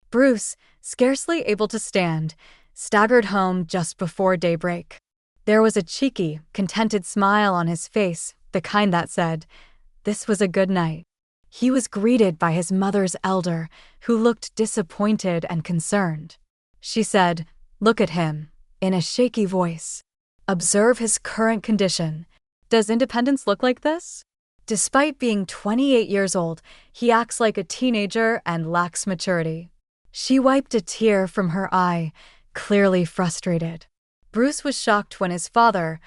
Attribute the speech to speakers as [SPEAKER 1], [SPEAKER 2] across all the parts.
[SPEAKER 1] Bruce, scarcely able to stand, staggered home just before daybreak. There was a cheeky, contented smile on his face, the kind that said, "This was a good night." He was greeted by his mother's elder, who looked disappointed and concerned. She said, "Look at him," in a shaky voice. "Observe his current condition. Does independence look like this?" Despite being 28 years old, he acts like a teenager and lacks maturity. She wiped a tear from her eye, clearly frustrated. Bruce was shocked when his father,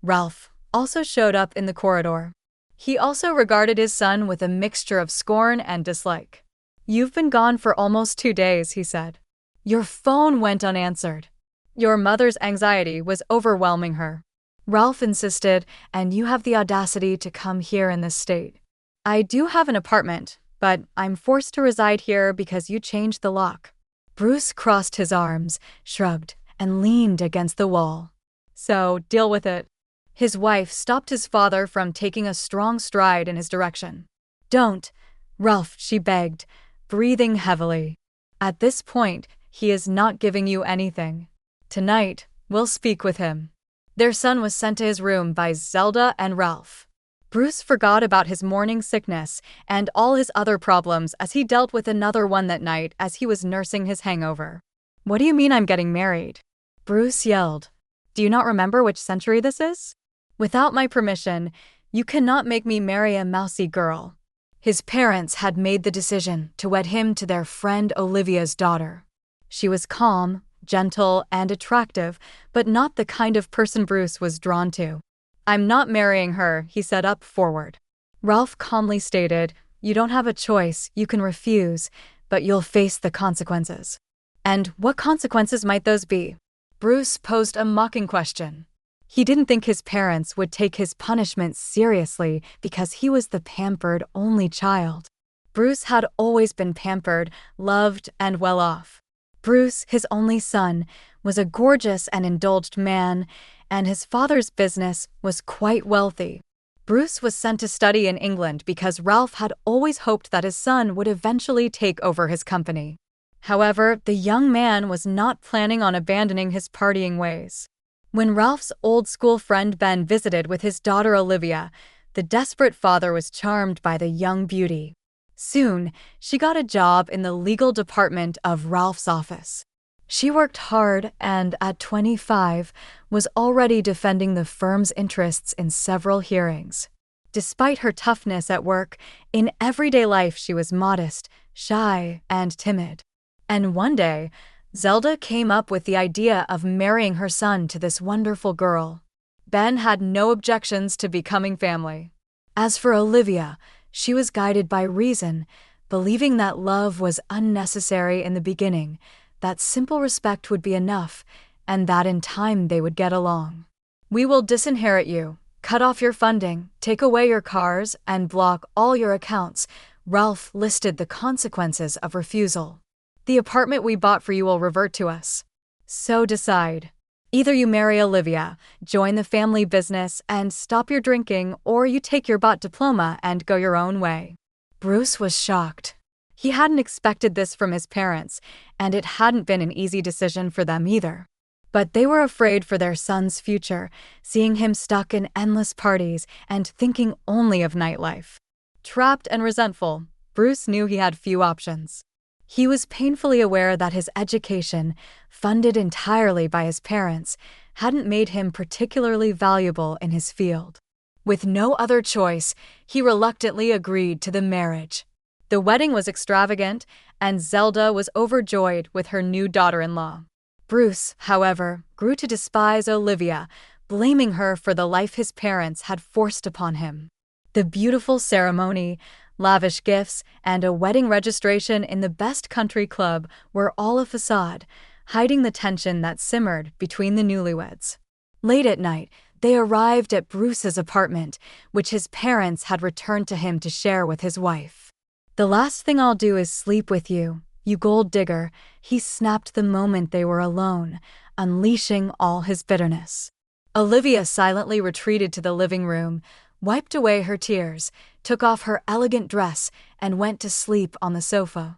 [SPEAKER 1] Ralph, also showed up in the corridor. He also regarded his son with a mixture of scorn and dislike. "You've been gone for almost 2 days," he said. "Your phone went unanswered." Your mother's anxiety was overwhelming her. Ralph insisted, "And you have the audacity to come here in this state." "I do have an apartment, but I'm forced to reside here because you changed the lock." Bruce crossed his arms, shrugged, and leaned against the wall. "So, deal with it." His wife stopped his father from taking a strong stride in his direction. "Don't, Ralph," she begged, breathing heavily. "At this point, he is not giving you anything. Tonight, we'll speak with him." Their son was sent to his room by Zelda and Ralph. Bruce forgot about his morning sickness and all his other problems as he dealt with another one that night as he was nursing his hangover. "What do you mean I'm getting married?" Bruce yelled. "Do you not remember which century this is? Without my permission, you cannot make me marry a mousy girl." His parents had made the decision to wed him to their friend Olivia's daughter. She was calm, gentle, and attractive, but not the kind of person Bruce was drawn to. "I'm not marrying her," he said up forward. Ralph calmly stated, "You don't have a choice, you can refuse, but you'll face the consequences." "And what consequences might those be?" Bruce posed a mocking question. He didn't think his parents would take his punishment seriously because he was the pampered only child. Bruce had always been pampered, loved, and well off. Bruce, his only son, was a gorgeous and indulged man, and his father's business was quite wealthy. Bruce was sent to study in England because Ralph had always hoped that his son would eventually take over his company. However, the young man was not planning on abandoning his partying ways. When Ralph's old school friend Ben visited with his daughter Olivia, the desperate father was charmed by the young beauty. Soon, she got a job in the legal department of Ralph's office. She worked hard and, at 25, was already defending the firm's interests in several hearings. Despite her toughness at work, in everyday life she was modest, shy, and timid. And one day, Zelda came up with the idea of marrying her son to this wonderful girl. Ben had no objections to becoming family. As for Olivia, she was guided by reason, believing that love was unnecessary in the beginning, that simple respect would be enough, and that in time they would get along. "We will disinherit you, cut off your funding, take away your cars, and block all your accounts," Ralph listed the consequences of refusal. "The apartment we bought for you will revert to us. So decide. Either you marry Olivia, join the family business, and stop your drinking, or you take your bought diploma and go your own way." Bruce was shocked. He hadn't expected this from his parents, and it hadn't been an easy decision for them either. But they were afraid for their son's future, seeing him stuck in endless parties and thinking only of nightlife. Trapped and resentful, Bruce knew he had few options. He was painfully aware that his education, funded entirely by his parents, hadn't made him particularly valuable in his field. With no other choice, he reluctantly agreed to the marriage. The wedding was extravagant, and Zelda was overjoyed with her new daughter-in-law. Bruce, however, grew to despise Olivia, blaming her for the life his parents had forced upon him. The beautiful ceremony, lavish gifts, and a wedding registration in the best country club were all a facade, hiding the tension that simmered between the newlyweds. Late at night, they arrived at Bruce's apartment, which his parents had returned to him to share with his wife. "The last thing I'll do is sleep with you, you gold digger," he snapped the moment they were alone, unleashing all his bitterness. Olivia silently retreated to the living room, wiped away her tears, took off her elegant dress, and went to sleep on the sofa.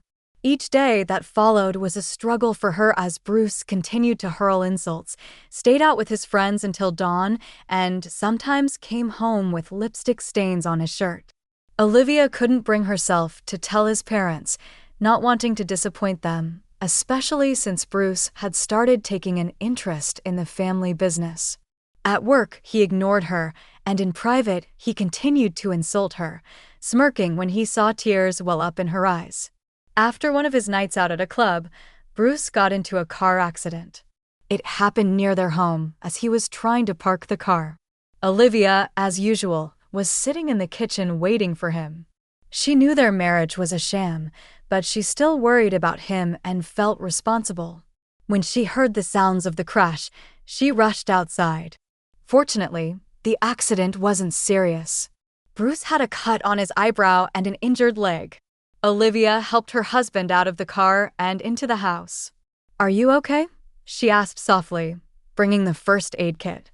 [SPEAKER 1] Each day that followed was a struggle for her as Bruce continued to hurl insults, stayed out with his friends until dawn, and sometimes came home with lipstick stains on his shirt. Olivia couldn't bring herself to tell his parents, not wanting to disappoint them, especially since Bruce had started taking an interest in the family business. At work, he ignored her, and in private, he continued to insult her, smirking when he saw tears well up in her eyes. After one of his nights out at a club, Bruce got into a car accident. It happened near their home as he was trying to park the car. Olivia, as usual, was sitting in the kitchen waiting for him. She knew their marriage was a sham, but she still worried about him and felt responsible. When she heard the sounds of the crash, she rushed outside. Fortunately, the accident wasn't serious. Bruce had a cut on his eyebrow and an injured leg. Olivia helped her husband out of the car and into the house. "Are you okay?" she asked softly, bringing the first aid kit.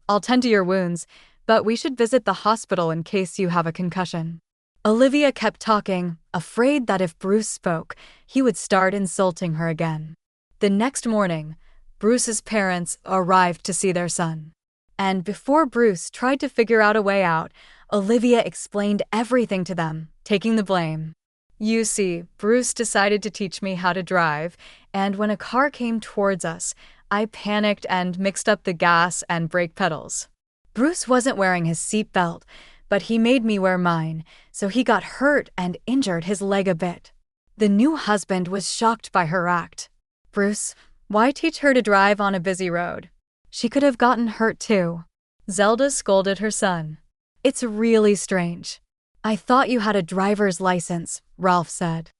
[SPEAKER 1] "I'll tend to your wounds, but we should visit the hospital in case you have a concussion." Olivia kept talking, afraid that if Bruce spoke, he would start insulting her again. The next morning, Bruce's parents arrived to see their son. And before Bruce tried to figure out a way out, Olivia explained everything to them, taking the blame. "You see, Bruce decided to teach me how to drive, and when a car came towards us, I panicked and mixed up the gas and brake pedals. Bruce wasn't wearing his seatbelt, but he made me wear mine, so he got hurt and injured his leg a bit." The new husband was shocked by her act. "Bruce, why teach her to drive on a busy road? She could have gotten hurt too." Zelda scolded her son. "It's really strange. I thought you had a driver's license," Ralph said.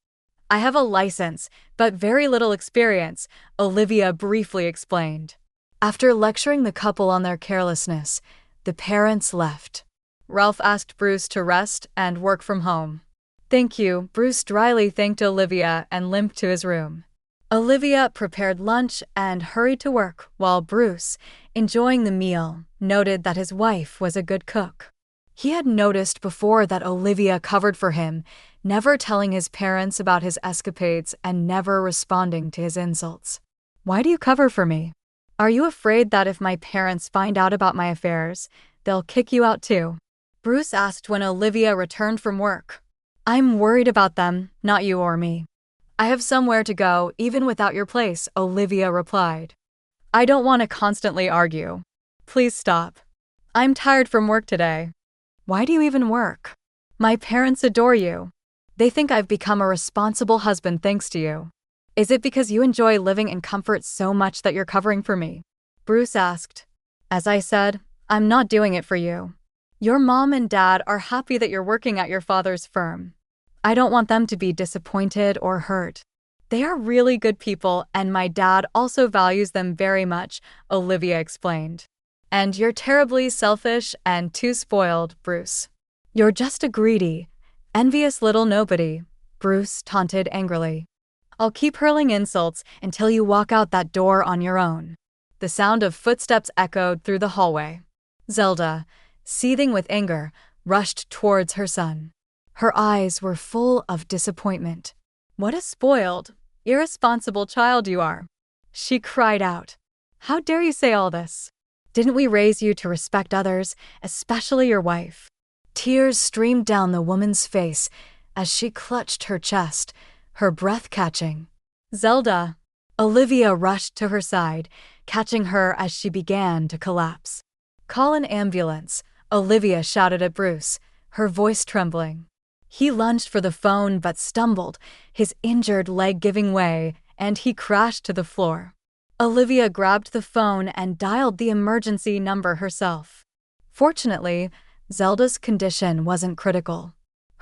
[SPEAKER 1] "I have a license, but very little experience," Olivia briefly explained. After lecturing the couple on their carelessness, the parents left. Ralph asked Bruce to rest and work from home. "Thank you," Bruce dryly thanked Olivia and limped to his room. Olivia prepared lunch and hurried to work, while Bruce, enjoying the meal, noted that his wife was a good cook. He had noticed before that Olivia covered for him, never telling his parents about his escapades and never responding to his insults. "Why do you cover for me? Are you afraid that if my parents find out about my affairs, they'll kick you out too?" Bruce asked when Olivia returned from work. "I'm worried about them, not you or me." "I have somewhere to go, even without your place," Olivia replied. "I don't want to constantly argue. Please stop. I'm tired from work today." "Why do you even work?" "My parents adore you. They think I've become a responsible husband thanks to you." "Is it because you enjoy living in comfort so much that you're covering for me?" Bruce asked. "As I said, I'm not doing it for you. Your mom and dad are happy that you're working at your father's firm. I don't want them to be disappointed or hurt. They are really good people, and my dad also values them very much," Olivia explained. "And you're terribly selfish and too spoiled, Bruce. You're just a greedy, envious little nobody," Bruce taunted angrily. "I'll keep hurling insults until you walk out that door on your own." The sound of footsteps echoed through the hallway. Zelda, seething with anger, rushed towards her son. Her eyes were full of disappointment. "What a spoiled, irresponsible child you are," she cried out. "How dare you say all this? Didn't we raise you to respect others, especially your wife?" Tears streamed down the woman's face as she clutched her chest, her breath catching. "Zelda!" Olivia rushed to her side, catching her as she began to collapse. "Call an ambulance," Olivia shouted at Bruce, her voice trembling. He lunged for the phone but stumbled, his injured leg giving way, and he crashed to the floor. Olivia grabbed the phone and dialed the emergency number herself. Fortunately, Zelda's condition wasn't critical.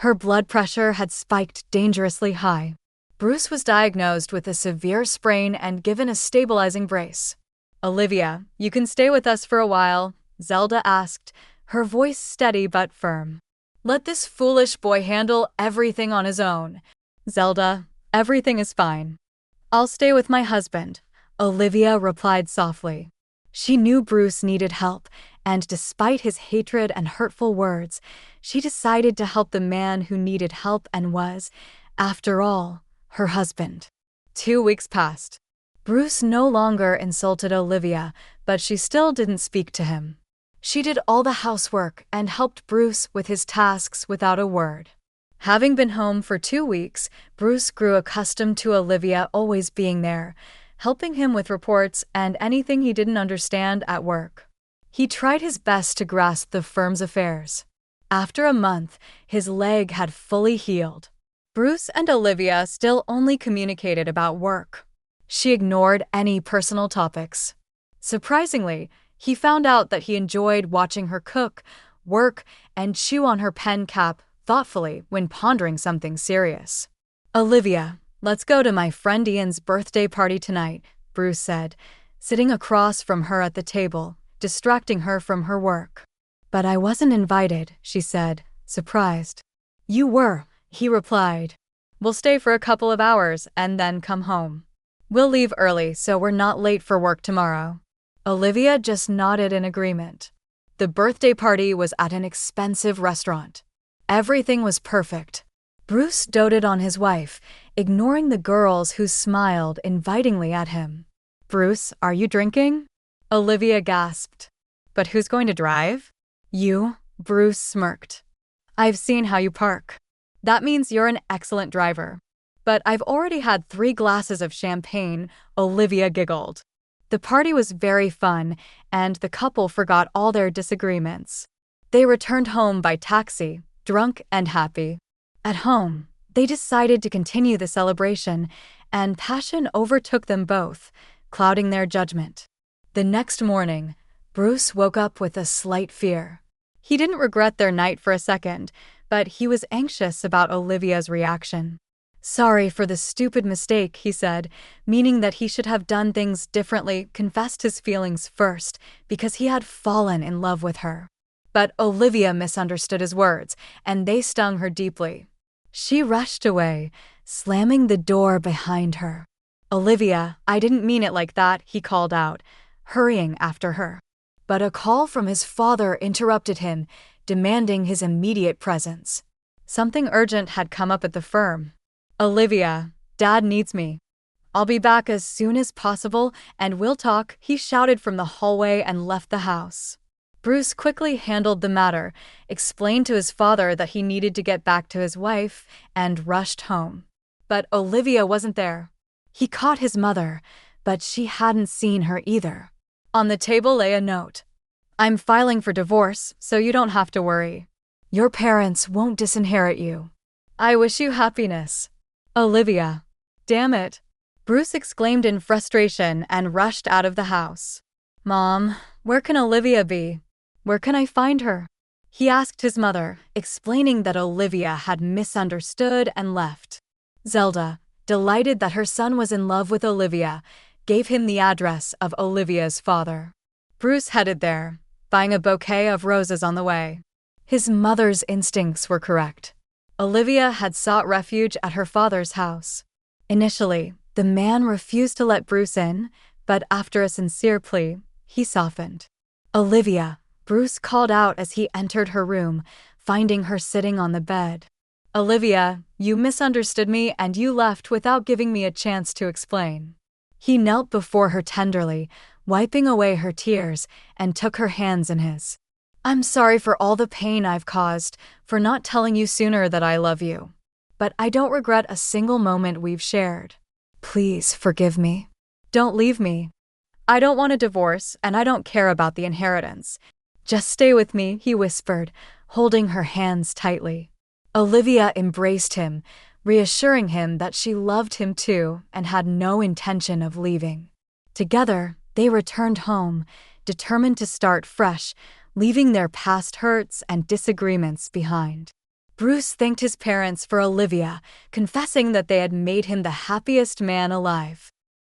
[SPEAKER 1] Her blood pressure had spiked dangerously high. Bruce was diagnosed with a severe sprain and given a stabilizing brace. "Olivia, you can stay with us for a while," Zelda asked, her voice steady but firm. "Let this foolish boy handle everything on his own." "Zelda, everything is fine. I'll stay with my husband," Olivia replied softly. She knew Bruce needed help, and despite his hatred and hurtful words, she decided to help the man who needed help and was, after all, her husband. 2 weeks passed. Bruce no longer insulted Olivia, but she still didn't speak to him. She did all the housework and helped Bruce with his tasks without a word. Having been home for 2 weeks, Bruce grew accustomed to Olivia always being there, helping him with reports and anything he didn't understand at work. He tried his best to grasp the firm's affairs. After a month, his leg had fully healed. Bruce and Olivia still only communicated about work. She ignored any personal topics. Surprisingly, he found out that he enjoyed watching her cook, work, and chew on her pen cap thoughtfully when pondering something serious. "Olivia, let's go to my friend Ian's birthday party tonight," Bruce said, sitting across from her at the table, distracting her from her work. "But I wasn't invited," she said, surprised. "You were," he replied. "We'll stay for a couple of hours and then come home. We'll leave early so we're not late for work tomorrow." Olivia just nodded in agreement. The birthday party was at an expensive restaurant. Everything was perfect. Bruce doted on his wife, ignoring the girls who smiled invitingly at him. "Bruce, are you drinking?" Olivia gasped. "But who's going to drive?" "You," Bruce smirked. "I've seen how you park. That means you're an excellent driver." "But I've already had 3 glasses of champagne," Olivia giggled. The party was very fun, and the couple forgot all their disagreements. They returned home by taxi, drunk and happy. At home, they decided to continue the celebration, and passion overtook them both, clouding their judgment. The next morning, Bruce woke up with a slight fear. He didn't regret their night for a second, but he was anxious about Olivia's reaction. "Sorry for the stupid mistake," he said, meaning that he should have done things differently, confessed his feelings first, because he had fallen in love with her. But Olivia misunderstood his words, and they stung her deeply. She rushed away, slamming the door behind her. "Olivia, I didn't mean it like that," he called out, hurrying after her. But a call from his father interrupted him, demanding his immediate presence. Something urgent had come up at the firm. "Olivia, Dad needs me." "I'll be back as soon as possible, and we'll talk," he shouted from the hallway and left the house. Bruce quickly handled the matter, explained to his father that he needed to get back to his wife, and rushed home. But Olivia wasn't there. He caught his mother, but she hadn't seen her either. On the table lay a note. "I'm filing for divorce, so you don't have to worry. Your parents won't disinherit you. I wish you happiness." "Olivia." "Damn it," Bruce exclaimed in frustration and rushed out of the house. "Mom, where can Olivia be? Where can I find her?" he asked his mother, explaining that Olivia had misunderstood and left. Zelda, delighted that her son was in love with Olivia, gave him the address of Olivia's father. Bruce headed there, buying a bouquet of roses on the way. His mother's instincts were correct. Olivia had sought refuge at her father's house. Initially, the man refused to let Bruce in, but after a sincere plea, he softened. "Olivia," Bruce called out as he entered her room, finding her sitting on the bed. "Olivia, you misunderstood me and you left without giving me a chance to explain." He knelt before her tenderly, wiping away her tears, and took her hands in his. "I'm sorry for all the pain I've caused, for not telling you sooner that I love you. But I don't regret a single moment we've shared. Please forgive me. Don't leave me. I don't want a divorce, and I don't care about the inheritance. Just stay with me," he whispered, holding her hands tightly. Olivia embraced him, reassuring him that she loved him too and had no intention of leaving. Together, they returned home, determined to start fresh, leaving their past hurts and disagreements behind. Bruce thanked his parents for Olivia, confessing that they had made him the happiest man alive.